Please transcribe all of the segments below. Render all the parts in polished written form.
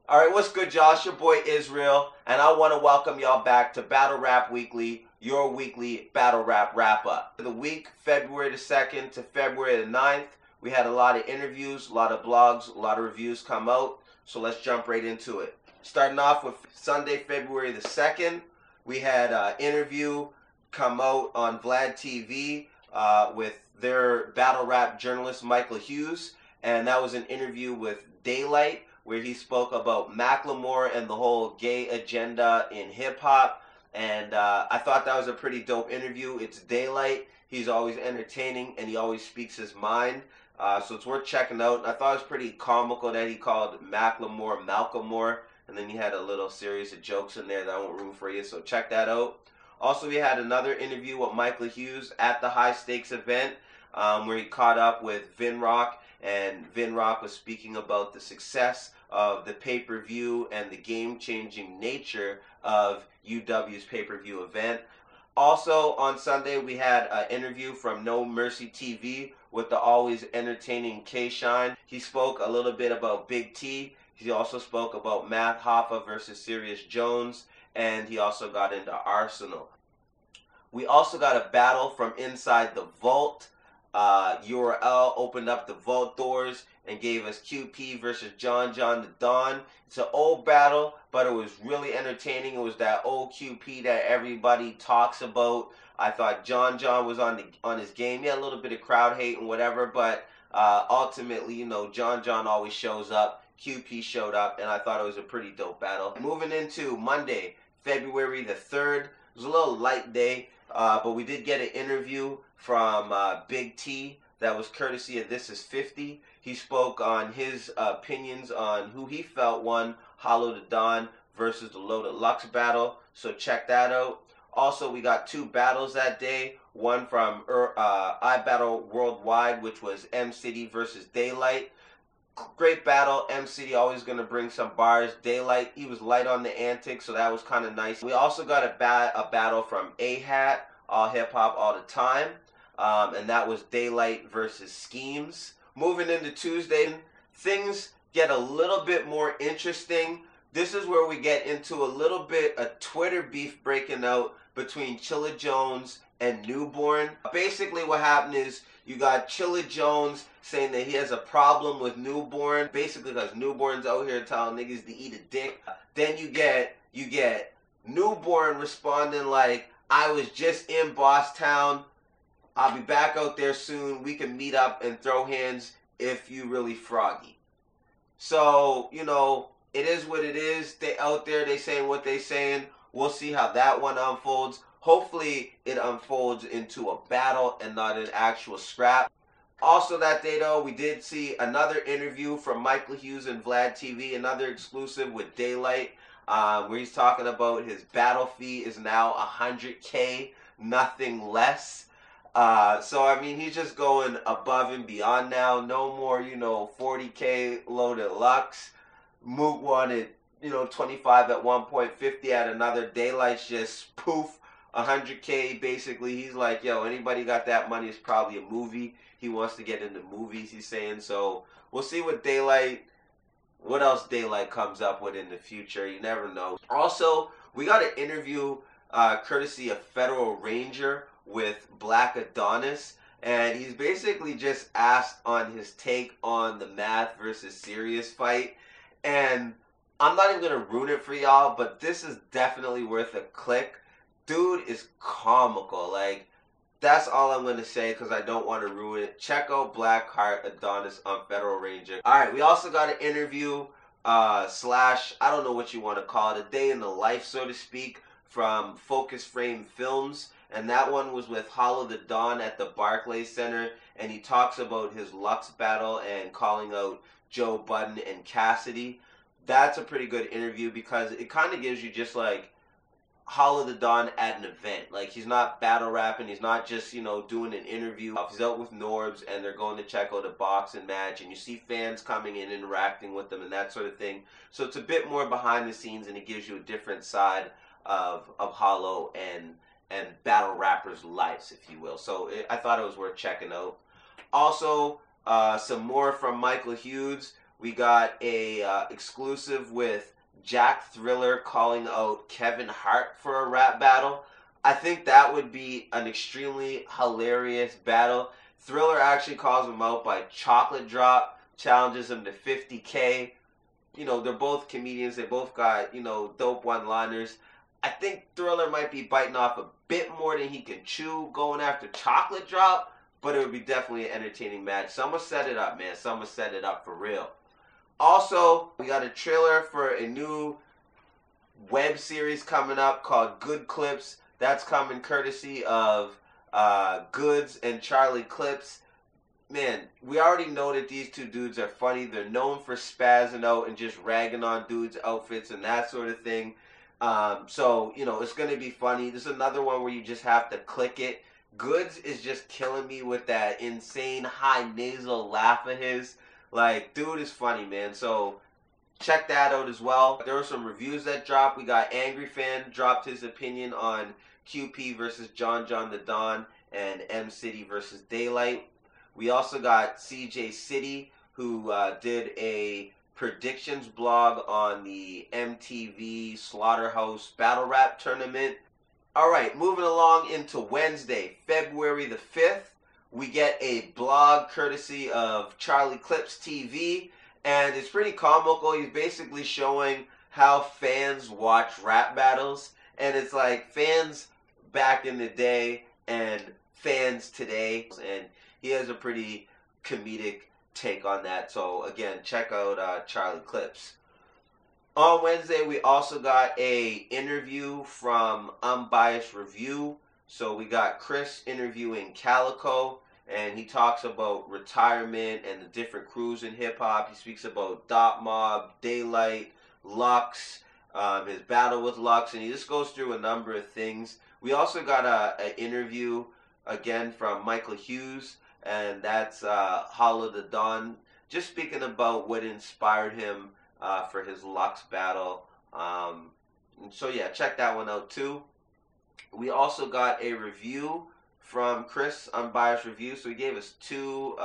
All right, what's good, y'all? It's your boy Israel, and I want to welcome y'all back to Battle Rap Weekly, your weekly battle rap wrap-up. For the week, February the 2nd to February the 9th, we had a lot of interviews, a lot of blogs, a lot of reviews come out, so let's jump right into it. Starting off with Sunday, February the 2nd, we had an interview come out on VladTV with their battle rap journalist, Michael Hughes, and that was an interview with Daylyt, where he spoke about Macklemore and the whole gay agenda in hip-hop. And I thought that was a pretty dope interview. It's Daylyt. He's always entertaining, and he always speaks his mind. So it's worth checking out. And I thought it was pretty comical that he called Macklemore Malcolmore. And then he had a little series of jokes in there that I won't ruin for you. So check that out. Also, we had another interview with Michael Hughes at the High Stakes event where he caught up with Vinrock. And Vinrock was speaking about the success of the pay-per-view and the game-changing nature of UW's pay-per-view event. Also on Sunday we had an interview from No Mercy TV with the always entertaining K-Shine. He spoke a little bit about Big T. He also spoke about Matt Hoffa versus Serious Jones, and he also got into Arsenal. We also got a battle from inside the vault. URL opened up the vault doors and gave us QP versus John the Don. It's an old battle, but it was really entertaining. It was that old QP that everybody talks about. I thought John was on his game. He had a little bit of crowd hate and whatever, but ultimately, you know, John always shows up. QP showed up, and I thought it was a pretty dope battle. Moving into Monday, February the 3rd. It was a little light day, but we did get an interview from Big T that was courtesy of This Is 50. He spoke on his opinions on who he felt won Hollow the Don versus the Loaded Lux battle, so check that out. Also, we got two battles that day, one from iBattle Worldwide, which was M City versus Daylyt. Great battle. M City always going to bring some bars. Daylyt, he was light on the antics, so that was kind of nice. We also got a battle from Ahadi, All Hip Hop All the Time, and that was Daylyt versus Schemes. Moving into Tuesday, things get a little bit more interesting. This is where we get into a little bit of Twitter beef breaking out between Chilla Jones and Newborn. Basically what happened is you got Chilla Jones saying that he has a problem with Newborn, basically because Newborn's out here telling niggas to eat a dick. Then you get Newborn responding like, I was just in Bosstown. I'll be back out there soon. We can meet up and throw hands if you really froggy. So, you know, it is what it is. They out there, they saying what they saying. We'll see how that one unfolds. Hopefully it unfolds into a battle and not an actual scrap. Also that day though, we did see another interview from Michael Hughes and VladTV, another exclusive with Daylyt, where he's talking about his battle fee is now 100K, nothing less. So I mean, he's just going above and beyond now. No more, you know, 40K Loaded Lux. Mook wanted, you know, 25 at one point, 50 at another. Daylight's just poof, 100K basically. He's like, yo, anybody got that money is probably a movie. He wants to get into movies, he's saying. So we'll see what what else Daylyt comes up with in the future. You never know. Also, we got an interview courtesy of Federal Ranger with Black Adonis, and he's basically just asked on his take on the Math versus Serious fight. And I'm not even gonna ruin it for y'all, but this is definitely worth a click. Dude is comical. Like, that's all I'm gonna say because I don't want to ruin it. Check out Blackheart Adonis on Federal Ranger. Alright, we also got an interview slash, I don't know what you want to call it, a day in the life, so to speak, from Focus Frame Films. And that one was with Hollow the Don at the Barclays Center, and he talks about his Lux battle and calling out Joe Budden and Cassidy. That's a pretty good interview because it kind of gives you just like Hollow the Don at an event. Like, he's not battle rapping, he's not just, you know, doing an interview. He's out with Norbs and they're going to check out a boxing match, and you see fans coming in, interacting with them and that sort of thing. So it's a bit more behind the scenes, and it gives you a different side of Hollow and battle rappers' lives, if you will. So I thought it was worth checking out. Also, some more from Michael Hughes We got a exclusive with Jack Thriller calling out Kevin Hart for a rap battle. I think that would be an extremely hilarious battle. Thriller actually calls him out by Chocolate Drop, challenges him to 50K. You know, they're both comedians. They both got, you know, dope one-liners. I think Thriller might be biting off a bit more than he can chew going after Chocolate Drop, but it would be definitely an entertaining match. Someone set it up, man. Someone set it up for real. Also, we got a trailer for a new web series coming up called Good Clips. That's coming courtesy of Goods and Charlie Clips. Man, we already know that these two dudes are funny. They're known for spazzing out and just ragging on dudes' outfits and that sort of thing. So, you know, it's going to be funny. This is another one where you just have to click it. Goods is just killing me with that insane high nasal laugh of his. Like, dude is funny, man. So, check that out as well. There were some reviews that dropped. We got Angry Fan dropped his opinion on QP versus John the Don and M City versus Daylyt. We also got CJ City, who did a predictions blog on the MTV Slaughterhouse Battle Rap Tournament. Alright, moving along into Wednesday, February the 5th. We get a blog courtesy of Charlie Clips TV, and it's pretty comical. He's basically showing how fans watch rap battles, and it's like fans back in the day and fans today, and he has a pretty comedic take on that. So again, check out Charlie Clips. On Wednesday, we also got a interview from Unbiased Review. So we got Chris interviewing Calico, and he talks about retirement and the different crews in hip-hop. He speaks about Dot Mob, Daylyt, Lux, his battle with Lux, and he just goes through a number of things. We also got an interview, again, from Michael Hughes, and that's Hollow the Dawn, just speaking about what inspired him for his Lux battle. So yeah, check that one out too. We also got a review from Chris, Unbiased Review. So he gave us two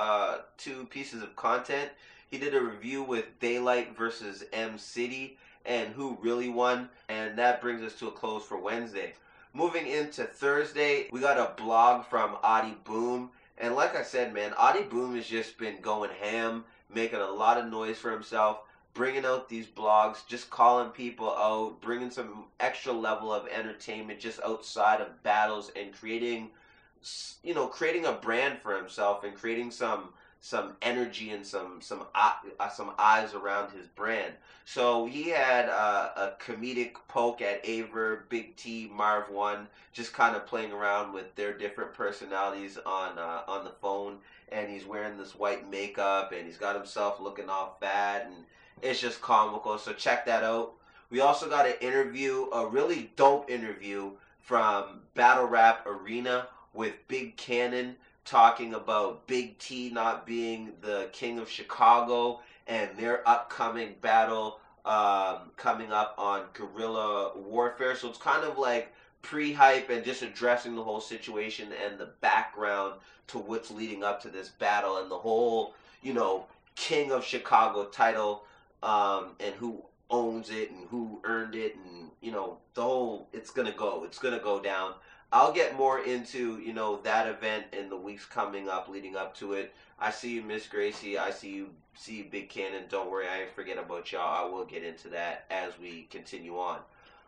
pieces of content. He did a review with Daylyt versus M City and who really won, and that brings us to a close for Wednesday. Moving into Thursday, we got a blog from Ahadi Boom. And like I said, man, Ahadi Boom has just been going ham, making a lot of noise for himself, bringing out these blogs, just calling people out, bringing some extra level of entertainment just outside of battles, and creating, you know, creating a brand for himself and creating some energy and some eyes around his brand. So he had a comedic poke at Aver, Big T, Marv One, just kind of playing around with their different personalities on the phone. And he's wearing this white makeup, and he's got himself looking all fat, and it's just comical. So check that out. We also got an interview, a really dope interview from Battle Rap Arena with Big Kannon, talking about Big T not being the king of Chicago and their upcoming battle coming up on Guerrilla Warfare. So it's kind of like pre-hype and just addressing the whole situation and the background to what's leading up to this battle and the whole, you know, king of Chicago title, and who owns it and who earned it, and, you know, the whole, it's gonna go down. I'll get more into, you know, that event in the weeks coming up, leading up to it. I see you, Miss Gracie. I see you, Big Kannon. Don't worry, I ain't forget about y'all. I will get into that as we continue on.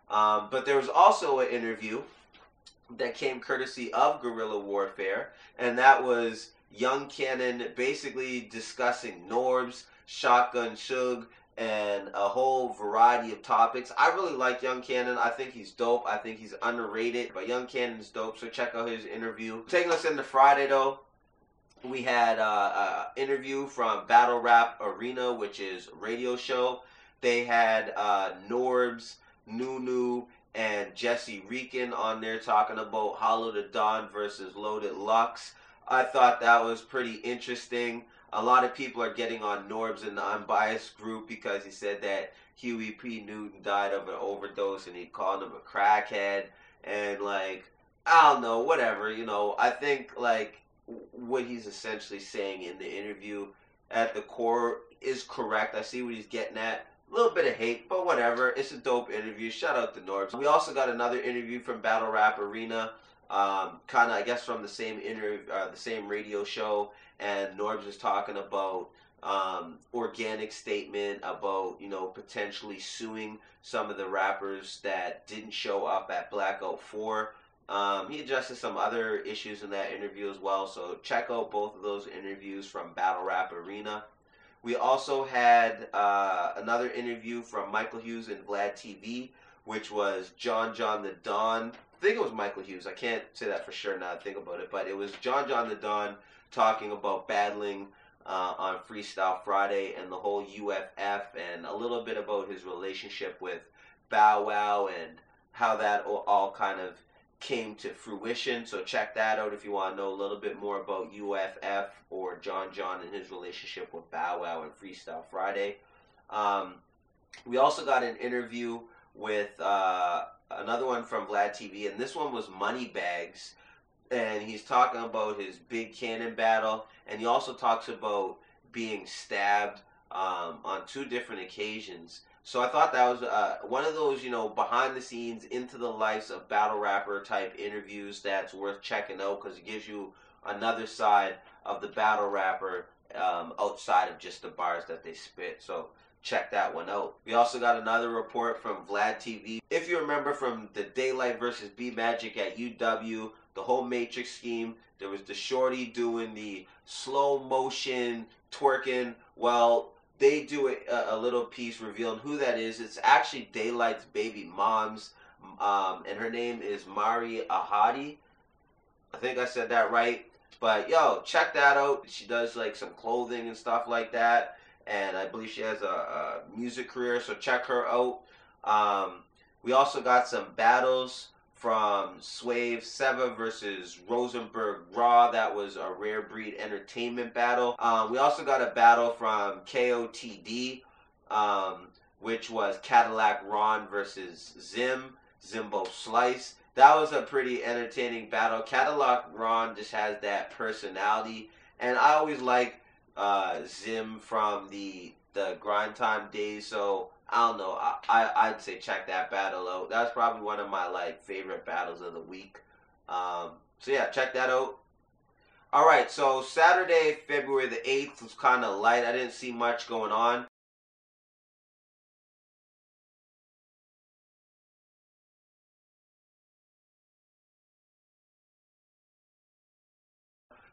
But there was also an interview that came courtesy of Guerrilla Warfare, and that was Young Kannon basically discussing Norbs, Shotgun Suge, and a whole variety of topics. I really like Young Kannon. I think he's dope. I think he's underrated, but Young Cannon's dope, so check out his interview. Taking us into Friday, though, we had an interview from Battle Rap Arena, which is a radio show. They had Norbs, Nunu, and Jesse Rican on there talking about Hollow the Dawn versus Loaded Lux. I thought that was pretty interesting. A lot of people are getting on Norbs in the Unbiased group because he said that Huey P. Newton died of an overdose and he called him a crackhead. And, like, I don't know, whatever, you know. I think, like, what he's essentially saying in the interview, at the core is correct. I see what he's getting at. A little bit of hate, but whatever. It's a dope interview. Shout out to Norbs. We also got another interview from Battle Rap Arena, kind of I guess from the same the same radio show, and Norbs is talking about organic statement about, you know, potentially suing some of the rappers that didn't show up at Blackout 4. He addresses some other issues in that interview as well, so check out both of those interviews from Battle Rap Arena. We also had another interview from Michael Hughes and VladTV, which was John the Don. I think it was Michael Hughes. I can't say that for sure now that I think about it, but it was John the Don talking about battling on Freestyle Friday and the whole UFF, and a little bit about his relationship with Bow Wow and how that all kind of came to fruition. So check that out if you want to know a little bit more about UFF or John and his relationship with Bow Wow and Freestyle Friday. We also got an interview with another one from VladTV, and this one was Bagz, and he's talking about his big Kannon battle, and he also talks about being stabbed on 2 different occasions. So I thought that was one of those, you know, behind the scenes, into the lives of battle rapper type interviews that's worth checking out, because it gives you another side of the battle rapper outside of just the bars that they spit. So check that one out. We also got another report from VladTV. If you remember from the Daylyt versus B Magic at UW, the whole Matrix scheme, there was the shorty doing the slow motion twerking. Well, they do a little piece revealing who that is. It's actually Daylyt's baby mom's, and her name is Ahadi. I think I said that right. But yo, check that out. She does like some clothing and stuff like that, and I believe she has a music career, so check her out. We also got some battles from Swave Seva versus Rosenberg Raw. That was a Rare Breed Entertainment battle. We also got a battle from KOTD, which was Cadillac Ron versus Zimbo Slice. That was a pretty entertaining battle. Cadillac Ron just has that personality, and I always like Zim from the Grind Time days, so I don't know. I'd say check that battle out. That's probably one of my favorite battles of the week. So yeah, check that out. All right, so Saturday, February the 8th was kind of light. I didn't see much going on.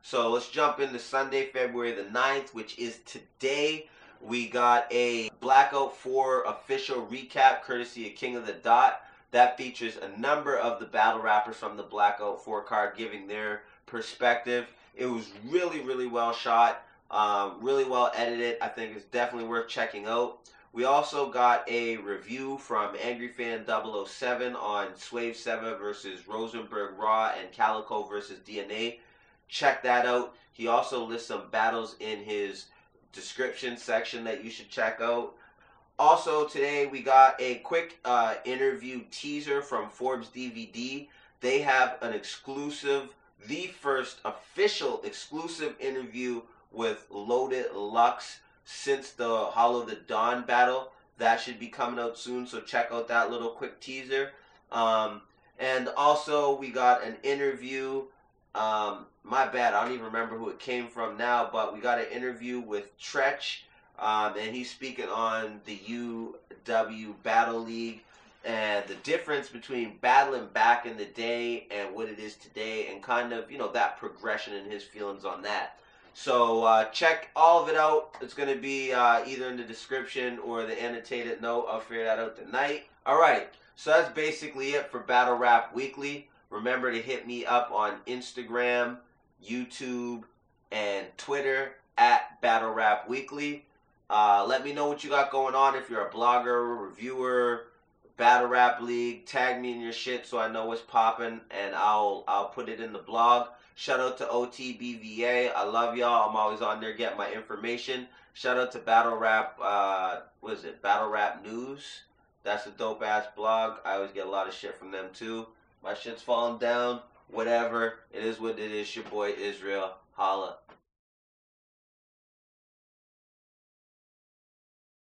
So let's jump into Sunday, February the 9th, which is today. We got a Blackout 4 official recap courtesy of King of the Dot. That features a number of the battle rappers from the Blackout 4 card giving their perspective. It was really, really well shot, really well edited. I think it's definitely worth checking out. We also got a review from Angry Fan 007 on Swave Seva versus Rosenberg Raw and Calico versus DNA. Check that out. He also lists some battles in his description section that you should check out. Also today we got a quick interview teaser from Forbes DVD. They have an exclusive, the first official exclusive interview with Loaded Lux since the Hollow the Dawn battle. That should be coming out soon, so check out that little quick teaser. And also we got an interview, my bad, I don't even remember who it came from now, but we got an interview with Tretch, and he's speaking on the UW Battle League and the difference between battling back in the day and what it is today, and kind of, you know, that progression and his feelings on that. So check all of it out. It's going to be either in the description or the annotated note. I'll figure that out tonight. Alright, so that's basically it for Battle Rap Weekly. Remember to hit me up on Instagram, YouTube, and Twitter at Battle Rap Weekly. Let me know what you got going on. If you're a blogger, reviewer, Battle Rap League, tag me in your shit so I know what's popping, and I'll put it in the blog. Shout out to OTBVA. I love y'all. I'm always on there getting my information. Shout out to Battle Rap, what is it? Battle Rap News. That's a dope ass blog. I always get a lot of shit from them too. My shit's falling down. Whatever. It is what it is. Your boy Israel. Holla.